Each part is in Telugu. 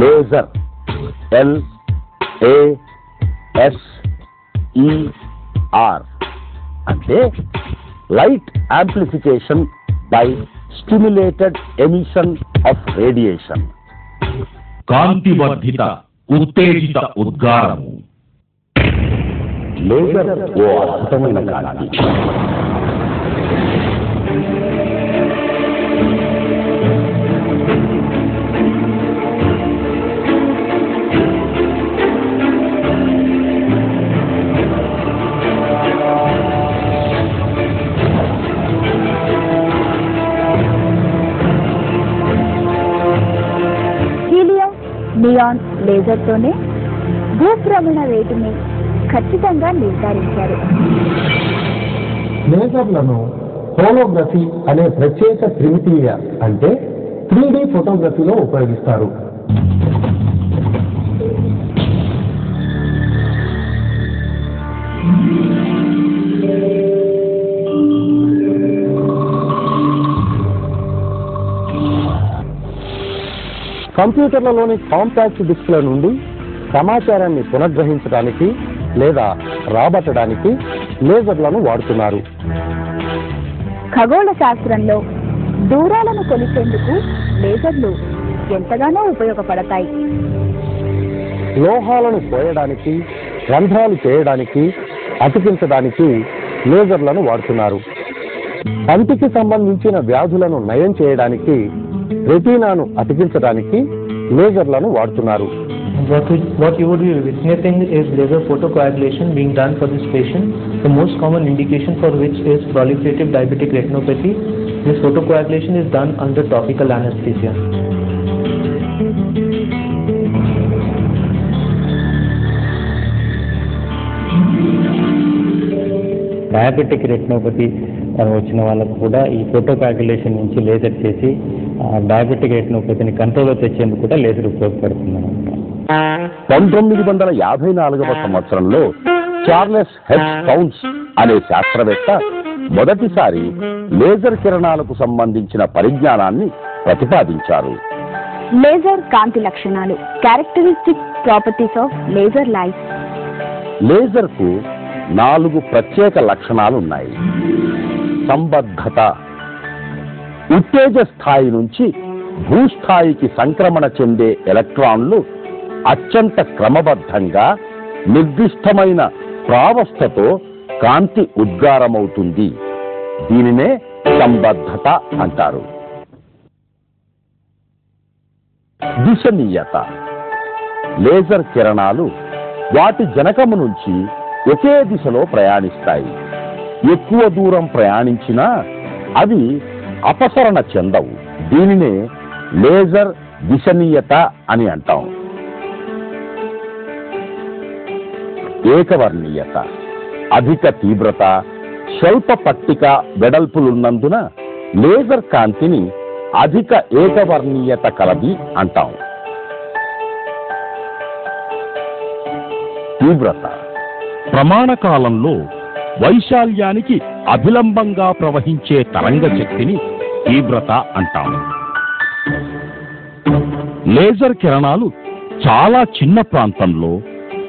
లేజర్ LASER అంటే light amplification by stimulated emission of radiation. కాంతివర్ధిత ఉత్తేజిత ఉద్గారము. లేజర్ ఓ అద్భుతమైన కాంతి. నియాన్ లేజర్తోనే భూభ్రమణ రేటుని ఖచ్చితంగా నిర్ధారించారు. లేజర్లను హోలోగ్రఫీ అనే ప్రత్యేక త్రిమితీయ అంటే 3D ఫోటోగ్రఫీలో ఉపయోగిస్తారు. కంప్యూటర్లలోని కాంపాక్ట్ డిస్క్ల నుండి సమాచారాన్ని పునర్గ్రహించడానికి లేదా రాబట్టడానికి లేజర్లను వాడుతున్నారు. ఖగోళ శాస్త్రంలో దూరాలను కొలిచేందుకు లేజర్లు ఎంతగానో ఉపయోగపడతాయి. లోహాలను పోయడానికి, రంధ్రాలు చేయడానికి, అతికించడానికి లేజర్లను వాడుతున్నారు. కంటికి సంబంధించిన వ్యాధులను నయం చేయడానికి, రెటీనాను అతికించడానికి లేజర్లను వాడుతున్నారు. What you would be witnessing is laser photocoagulation being done for this patient. The most common indication for which is proliferative diabetic retinopathy. This photocoagulation is done under topical anesthesia. Diabetic retinopathy వచ్చిన వాళ్ళకు కూడా ఈ ఫోటోకాగ్యులేషన్ నుంచి లేజర్ చేసి డయాబెటిక్ రెటినోపతిని కంట్రోల్లో తెచ్చేందుకు కూడా లేజర్ ఉపయోగపడుతుంది. 1954వ సంవత్సరంలో చార్లెస్ హెచ్ కౌన్స్ అనే శాస్త్రవేత్త మొదటిసారి లేజర్ కిరణాలకు సంబంధించిన పరిజ్ఞానాన్ని ప్రతిపాదించారు. లేజర్ కాంతి లక్షణాలు, characteristic properties of laser light. Laser కు 4 ప్రత్యేక లక్షణాలు ఉన్నాయి. సంబద్ధత, ఉత్తేజ స్థాయి నుంచి భూస్థాయికి సంక్రమణ చెందే ఎలక్ట్రాన్లు అత్యంత క్రమబద్ధంగా నిర్దిష్టమైన ప్రావస్థతో కాంతి ఉద్గారమవుతుంది. దీనినే సంబద్ధత అంటారు. దిశనీయత, లేజర్ కిరణాలు వాటి జనకము నుంచి ఒకే దిశలో ప్రయాణిస్తాయి. ఎక్కువ దూరం ప్రయాణించినా అవి అపసరణ చెందవు. దీనినే లేజర్ దిశనీయత అని అంటాం. ఏకవర్ణీయత, అధిక తీవ్రత, స్వల్ప పట్టిక వెడల్పులున్నందున లేజర్ కాంతిని అధిక ఏకవర్ణీయత కలది అంటాం. తీవ్రత, ప్రమాణకాలంలో వైశాల్యానికి అభిలంబంగా ప్రవహించే తరంగ శక్తిని తీవ్రత అంటాము. లేజర్ కిరణాలు చాలా చిన్న ప్రాంతంలో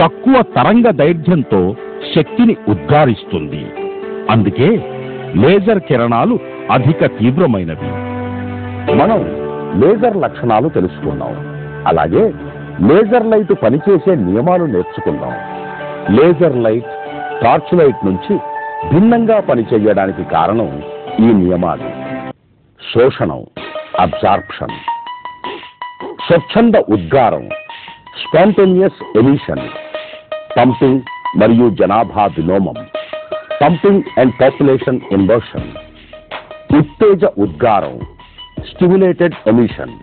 తక్కువ తరంగ దైర్ఘ్యంతో శక్తిని ఉద్గారిస్తుంది. అందుకే లేజర్ కిరణాలు అధిక తీవ్రమైనవి. మనం లేజర్ లక్షణాలు తెలుసుకున్నాం. అలాగే లేజర్ లైట్ పనిచేసే నియమాలు నేర్చుకున్నాం. లేజర్ లైట్ టార్చ్ లైట్ నుంచి భిన్నంగా పనిచేయడానికి కారణం ఈ నియమాలు. శోషణం, అబ్జార్ప్షన్, స్వచ్ఛంద ఉద్గారం, స్పాంటేనియస్ ఎమిషన్, పంపింగ్ మరియు జనాభా విలోమం, పంపింగ్ అండ్ పాపులేషన్ ఇన్వర్షన్, ఉత్తేజ ఉద్గారం, స్టిమ్యులేటెడ్ ఎమిషన్.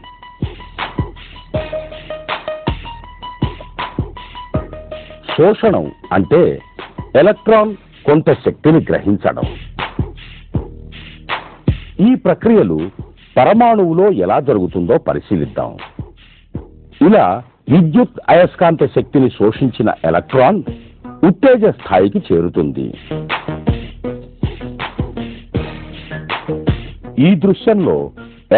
శోషణం అంటే ఎలక్ట్రాన్ కొంత శక్తిని గ్రహించడం. ఈ ప్రక్రియలు పరమాణువులో ఎలా జరుగుతుందో పరిశీలిద్దాం. ఇలా విద్యుత్ అయస్కాంత శక్తిని శోషించిన ఎలక్ట్రాన్ ఉత్తేజ స్థాయికి చేరుతుంది. ఈ దృశ్యంలో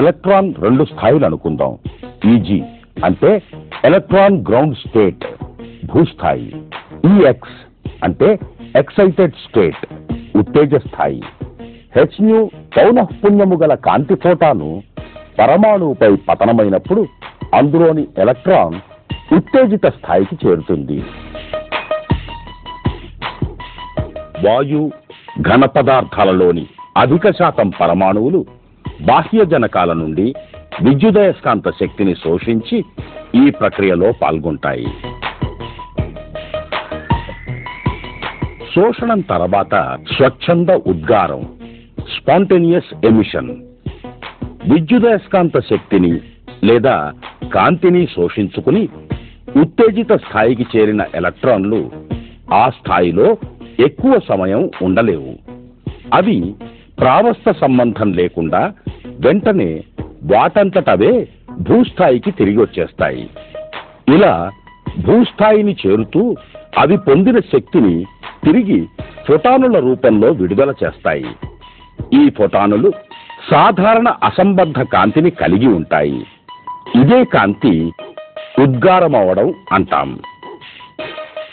ఎలక్ట్రాన్ 2 స్థాయిలు అనుకుందాం. ఈజీ అంటే ఎలక్ట్రాన్ గ్రౌండ్ స్టేట్ భూస్థాయి. EX అంటే ఎక్సైటెడ్ స్టేట్ ఉత్తేజ స్థాయి. hν పౌనఃపున్యము గల కాంతి ఫోటాను పరమాణువుపై పతనమైనప్పుడు అందులోని ఎలక్ట్రాన్ ఉత్తేజిత స్థాయికి చేరుతుంది. వాయు ఘన పదార్థాలలోని అధిక శాతం పరమాణువులు బాహ్య జనకాల నుండి విద్యుదయస్కాంత శక్తిని శోషించి ఈ ప్రక్రియలో పాల్గొంటాయి. శోషణం తర్వాత స్వచ్ఛంద ఉద్గారం స్పాంటేనియస్ ఎమిషన్. విద్యుదయస్కాంత శక్తిని లేదా కాంతిని శోషించుకుని ఉత్తేజిత స్థాయికి చేరిన ఎలక్ట్రాన్లు ఆ స్థాయిలో ఎక్కువ సమయం ఉండలేవు. అవి ప్రావస్థ సంబంధం లేకుండా వెంటనే వాటంతటవే భూస్థాయికి తిరిగి వచ్చేస్తాయి. ఇలా భూస్థాయిని చేరుతూ అవి పొందిన శక్తిని తిరిగి ఫోటానుల రూపంలో విడుదల చేస్తాయి. ఈ ఫోటానులు సాధారణ అసంబద్ధ కాంతిని కలిగి ఉంటాయి. ఇదే కాంతి ఉద్గారమవడం అంటాం.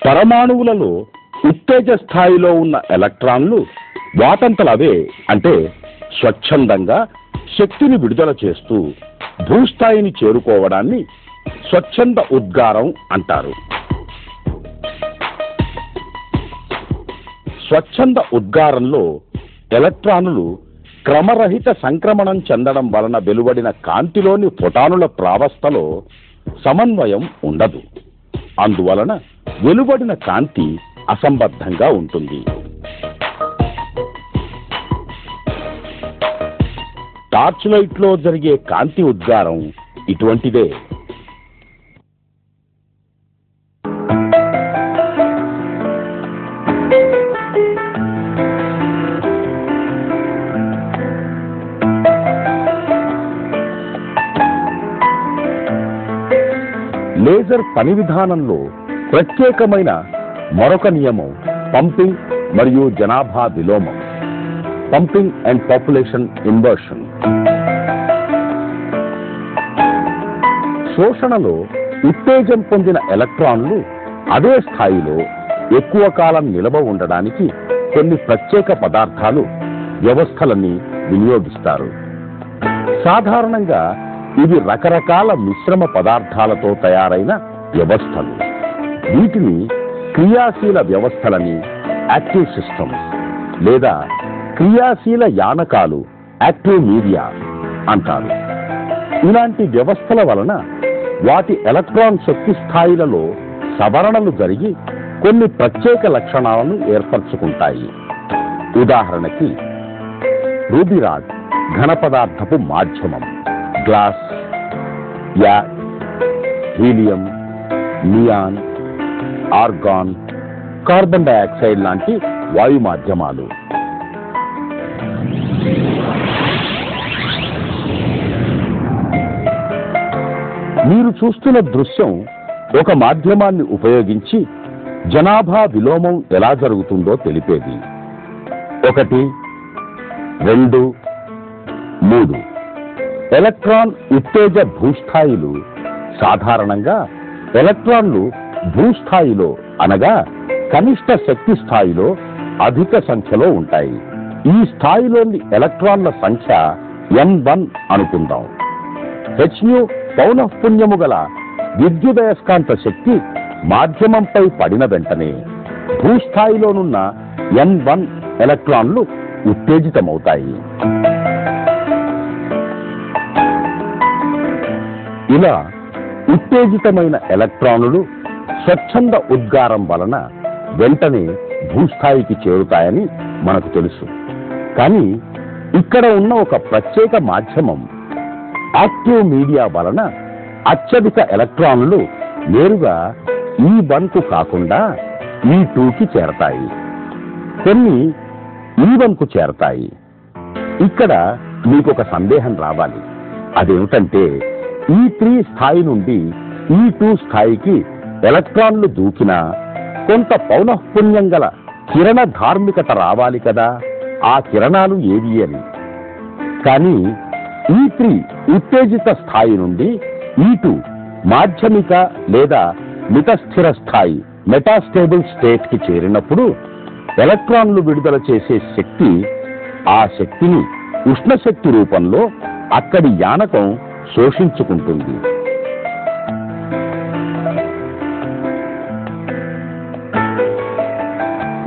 పరమాణువులలో ఉత్తేజ స్థాయిలో ఉన్న ఎలక్ట్రాన్లు వాటంతలవే అంటే స్వచ్ఛందంగా శక్తిని విడుదల చేస్తూ భూస్థాయిని చేరుకోవడాన్ని స్వచ్ఛంద ఉద్గారం అంటారు. స్వచ్ఛంద ఉద్గారంలో ఎలక్ట్రానులు క్రమరహిత సంక్రమణం చెందడం వలన వెలువడిన కాంతిలోని ఫోటానుల ప్రావస్థలో సమన్వయం ఉండదు. అందువలన వెలువడిన కాంతి అసంబద్ధంగా ఉంటుంది. టార్చ్ లైట్ లో జరిగే కాంతి ఉద్గారం ఇటువంటిదే. లేజర్ పని విధానంలో ప్రత్యేకమైన మరొక నియమం పంపింగ్ మరియు జనాభా విలోమం, పంపింగ్ అండ్ పాపులేషన్ ఇన్వర్షన్. శోషణలో ఉత్తేజం పొందిన ఎలక్ట్రాన్లు అదే స్థాయిలో ఎక్కువ కాలం నిలవ ఉండడానికి కొన్ని ప్రత్యేక పదార్థాలు వ్యవస్థలని వినియోగిస్తారు. సాధారణంగా ఇవి రకరకాల మిశ్రమ పదార్థాలతో తయారైన వ్యవస్థలు. వీటిని క్రియాశీల వ్యవస్థలని యాక్టివ్ సిస్టమ్స్ లేదా క్రియాశీల యానకాలు యాక్టివ్ మీడియా అంటారు. ఇలాంటి వ్యవస్థల వలన వాటి ఎలక్ట్రాన్ శక్తి స్థాయిలలో సవరణలు జరిగి కొన్ని ప్రత్యేక లక్షణాలను ఏర్పరచుకుంటాయి. ఉదాహరణకి రూబిరాడ్ ఘన పదార్థపు మాధ్యమం, గ్లాస్, యాక్, helium, neon, argon, carbon dioxide లాంటి వాయు మాధ్యమాలు. మీరు చూస్తున్న దృశ్యం ఒక మాధ్యమాన్ని ఉపయోగించి జనాభా విలోమం ఎలా జరుగుతుందో తెలిపేది. 1, 2, 3 ఎలక్ట్రాన్ ఉత్తేజ భూస్థాయిలు. సాధారణంగా ఎలక్ట్రాన్లు భూస్థాయిలో అనగా కనిష్ట శక్తి స్థాయిలో అధిక సంఖ్యలో ఉంటాయి. ఈ స్థాయిలోని ఎలక్ట్రాన్ల సంఖ్య N1 అనుకుందాం. hν పౌనఃపున్యము గల విద్యుదయస్కాంత శక్తి మాధ్యమంపై పడిన వెంటనే భూస్థాయిలోనున్న N1 ఎలక్ట్రాన్లు ఉత్తేజితమవుతాయి. ఇలా ఉత్తేజితమైన ఎలక్ట్రానులు స్వచ్ఛంద ఉద్గారం వలన వెంటనే భూస్థాయికి చేరుతాయని మనకు తెలుసు. కానీ ఇక్కడ ఉన్న ఒక ప్రత్యేక మాధ్యమం యాక్టివ్ మీడియా వలన అత్యధిక ఎలక్ట్రాన్లు నేరుగా E1కు కాకుండా E2కి చేరతాయి, కొన్ని E1కు చేరతాయి. ఇక్కడ మీకు ఒక సందేహం రావాలి. అదేమిటంటే E3 స్థాయి నుండి E2 స్థాయికి ఎలక్ట్రాన్లు దూకినా కొంత పౌనఃపున్యం గల కిరణ ధార్మికత రావాలి కదా, ఆ కిరణాలు ఏవి అని. కానీ E3 ఉత్తేజిత స్థాయి నుండి E2 మాధ్యమిక లేదా మితస్థిర స్థాయి మెటాస్టేబుల్ స్టేట్ కి చేరినప్పుడు ఎలక్ట్రాన్లు విడుదల చేసే శక్తి, ఆ శక్తిని ఉష్ణశక్తి రూపంలో అక్కడి యానకం శోషించుకుంటుంది.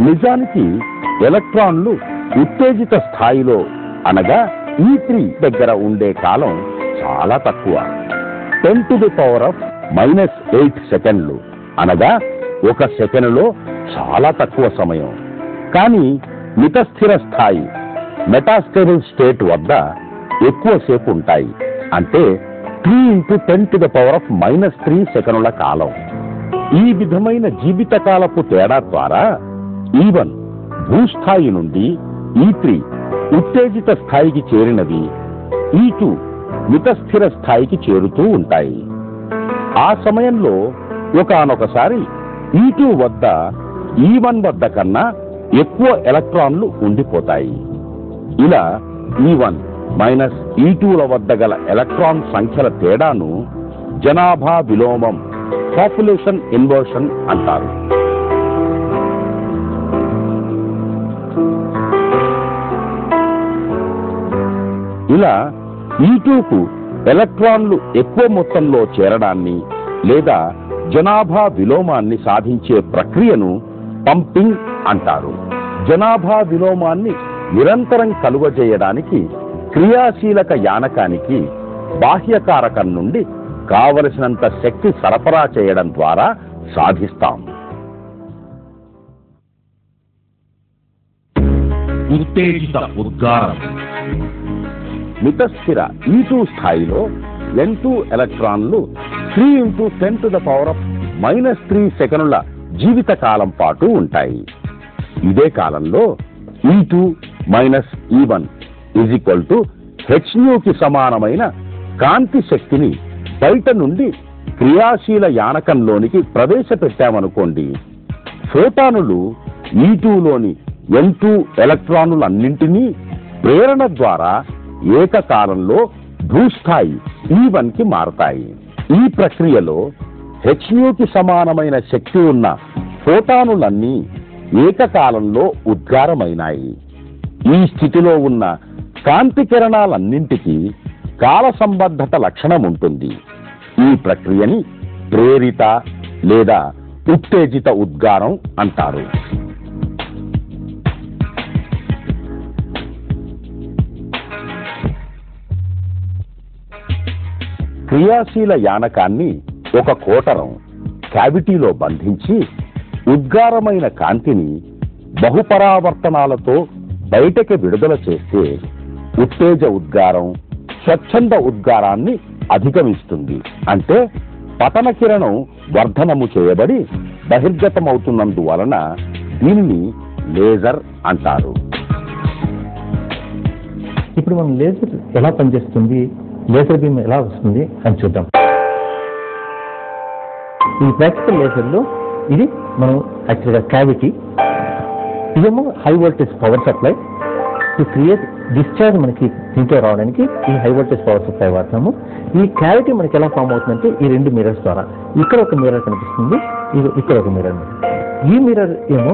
నిజానికి ఎలక్ట్రాన్లు ఉత్తేజిత స్థాయిలో అనగా E3 దగ్గర ఉండే కాలం చాలా తక్కువ, 10⁻⁻8 సెకండ్లు అనగా 1 సెకనులో చాలా తక్కువ సమయం. కానీ మితస్థిర స్థాయి మెటాస్టేబుల్ స్టేట్ వద్ద ఎక్కువసేపు ఉంటాయి, అంటే 3 × 10⁻³ సెకనుల కాలం. ఈ విధమైన జీవితకాలపు తేడా ద్వారా E1 భూస్థాయి నుండి E3 ఉత్తేజిత స్థాయికి చేరినవి E2 మితస్థిర స్థాయికి చేరుతూ ఉంటాయి. ఆ సమయంలో ఒకానొకసారి E2 వద్ద E1 వద్ద కన్నా ఎక్కువ ఎలక్ట్రాన్లు ఉండిపోతాయి. ఇలా E1 మైనస్ E2ల వద్ద గల ఎలక్ట్రాన్ సంఖ్యల తేడాను జనాభా విలోమం, పాపులేషన్ ఇన్వర్షన్ అంటారు. ఇలా E2కు ఎలక్ట్రాన్లు ఎక్కువ మొత్తంలో చేరడాన్ని లేదా జనాభా విలోమాన్ని సాధించే ప్రక్రియను పంపింగ్ అంటారు. జనాభా విలోమాన్ని నిరంతరం కలుగజేయడానికి క్రియాశీలక యానకానికి బాహ్యకారకం నుండి కావలసినంత శక్తి సరఫరా చేయడం ద్వారా సాధిస్తాం. ఉత్తేజిత ఉద్గారం. మితస్థిర E2 స్థాయిలో N2 ఎలక్ట్రాన్లు 3 × 10⁻³ సెకనుల జీవితకాలం పాటు ఉంటాయి. ఇదే కాలంలో E2 మైనస్ E1 hν సమానమైన కాంతి శక్తిని బయట నుండి క్రియాశీల యానకంలోనికి ప్రవేశపెట్టామనుకోండి, ఫోటానులు E2లోని N2 ఎలక్ట్రానులన్నింటినీ ప్రేరణ ద్వారా ఏకకాలంలో భూస్థాయి E1కి మారతాయి. ఈ ప్రక్రియలో hν సమానమైన శక్తి ఉన్న ఫోటానులన్నీ ఏకకాలంలో ఉద్గారమైనాయి. ఈ స్థితిలో ఉన్న కాంతి కిరణాలన్నింటికీ కాల సంబద్ధత లక్షణం ఉంటుంది. ఈ ప్రక్రియని ప్రేరిత లేదా ఉత్తేజిత ఉద్గారం అంటారు. క్రియాశీల యానకాన్ని ఒక కోటరం క్యావిటీలో బంధించి ఉద్గారమైన కాంతిని బహుపరావర్తనాలతో బయటకి విడుదల చేస్తే ఉత్తేజ ఉద్గారం స్వచ్ఛంద ఉద్గారాన్ని అధిగమిస్తుంది. అంటే పతన కిరణం వర్ధనము చేయబడి బహిర్గతమవుతున్నందువలన దీనిని లేజర్ అంటారు. ఇప్పుడు మనం లేజర్ ఎలా పనిచేస్తుంది, లేజర్ బీమ్ ఎలా వస్తుంది అని చూద్దాం. ఈ ప్రాక్టికల్ లేజర్లో ఇది మనం యాక్చువల్గా క్యావిటీ, ఇదేమో high voltage power supply. To create discharge మనకి దీంట్లో రావడానికి ఈ హై వోల్టేజ్ పవర్ సప్లై వాడతాము. ఈ క్యావిటీ మనకి ఎలా ఫామ్ అవుతుందంటే ఈ 2 మిర్రర్స్ ద్వారా. ఇక్కడ ఒక మిర్రర్ కనిపిస్తుంది, ఇక్కడ ఒక మిర్రర్. ఈ మిర్రర్ ఏమో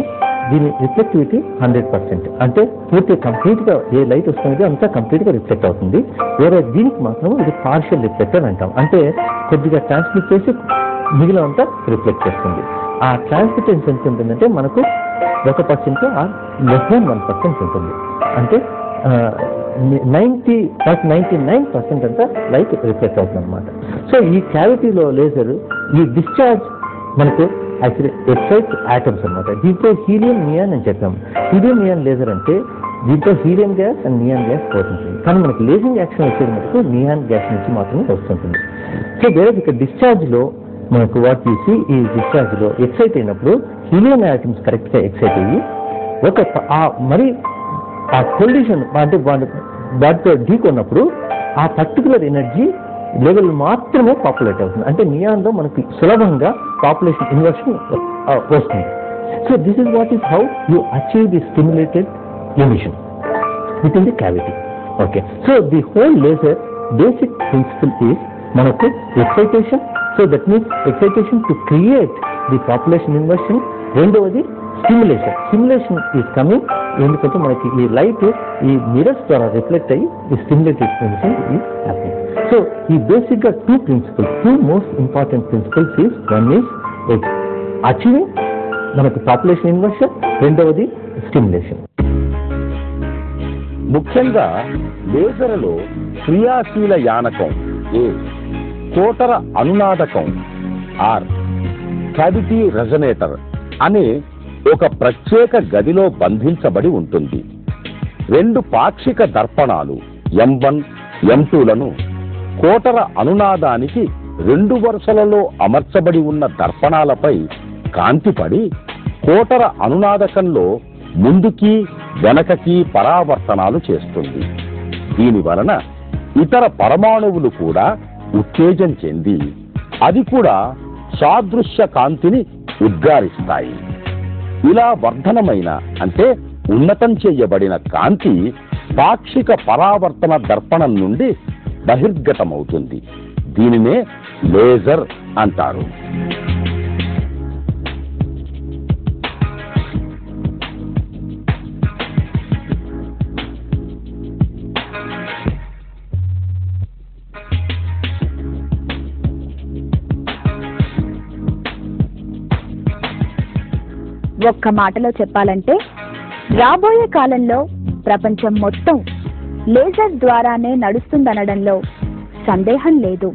దీని రిఫ్లెక్టివిటీ 100%, అంటే పూర్తి కంప్లీట్గా ఏ లైట్ వస్తుంది అంతా కంప్లీట్గా రిఫ్లెక్ట్ అవుతుంది. వేరే దీనికి మాత్రం ఇది పార్షియల్ రిఫ్లెక్టర్ అంటాం, అంటే కొద్దిగా ట్రాన్స్మిట్ చేసి మిగిలినంతా రిఫ్లెక్ట్ చేస్తుంది. ఆ ట్రాన్స్మిటెన్స్ ఎంత ఉంటుందంటే మనకు 1% ఆర్ <1% ఉంటుంది. అంటే 99% అంతా లైట్ రిఫ్లెక్ట్ అవుతుంది అనమాట. సో ఈ క్యావిటీలో లేజర్ ఈ డిశ్చార్జ్ మనకు యాక్చువల్లీ ఎక్సైట్ యాటమ్స్ అనమాట. దీంట్లో హీలియం నియాన్ అని చెప్పాము. హీలియం నియాన్ లేజర్ అంటే దీంట్లో helium gas and neon gas పోతుంటుంది, కానీ మనకి లేజింగ్ యాక్షన్ వచ్చేది మనకు నియాన్ గ్యాస్ నుంచి మాత్రమే వస్తుంటుంది. సో వేరే ఇక్కడ డిశ్చార్జ్లో మనకు వాట్ చూసి ఈ డిశ్చార్జ్లో ఎక్సైట్ అయినప్పుడు హీలియం యాటమ్స్ కరెక్ట్గా ఎక్సైట్ అయ్యి మరి ఆ కొలిషన్ అంటే వాటితో ఢీకొన్నప్పుడు ఆ పర్టికులర్ ఎనర్జీ లెవెల్ మాత్రమే పాపులేట్ అవుతుంది. అంటే నియాన్లో మనకి సులభంగా పాపులేషన్ ఇన్వర్షన్ వస్తుంది. So this is what is how you achieve the stimulated emission within the cavity. Okay, so the whole laser basic principle is మనకు excitation so that means excitation to create the population inversion. రెండవది స్టిమ్యులేషన్. స్టిమ్యులేషన్ ఈజ్ కమింగ్ ఎందుకంటే మనకి ఈ లైట్ ఈ మిరర్స్ ద్వారా రిఫ్లెక్ట్ అయ్యి ఈ stimulated emission is happening. So ఈ బేసిక్గా two most important principles is one is achieving మనకి పాపులేషన్ ఇన్వర్షన్, రెండవది స్టిమ్యులేషన్. ముఖ్యంగా లేజర్లో క్రియాశీల యానకం ఏ, కోటర అనునాదకం ఆర్, క్యావిటీ రెజనేటర్ అనే ఒక ప్రత్యేక గదిలో బంధించబడి ఉంటుంది. 2 పాక్షిక దర్పణాలు M1, M2లను కోటర అనునాదానికి 2 వరుసలలో అమర్చబడి ఉన్న దర్పణాలపై కాంతిపడి కోటర అనునాదకంలో ముందుకి వెనకకి పరావర్తనాలు చేస్తుంది. దీని వలన ఇతర పరమాణువులు కూడా ఉత్తేజం చెంది అది కూడా సాదృశ్య కాంతిని ఉద్గారిస్తాయి. ఇలా వర్ధనమైన అంటే ఉన్నతం చేయబడిన కాంతి పాక్షిక పరావర్తన దర్పణం నుండి బహిర్గతమవుతుంది. దీనినే లేజర్ అంటారు. ఒక్క మాటలో చెప్పాలంటే రాబోయే కాలంలో ప్రపంచం మొత్తం లేజర్ ద్వారానే నడుస్తుందనడంలో సందేహం లేదు.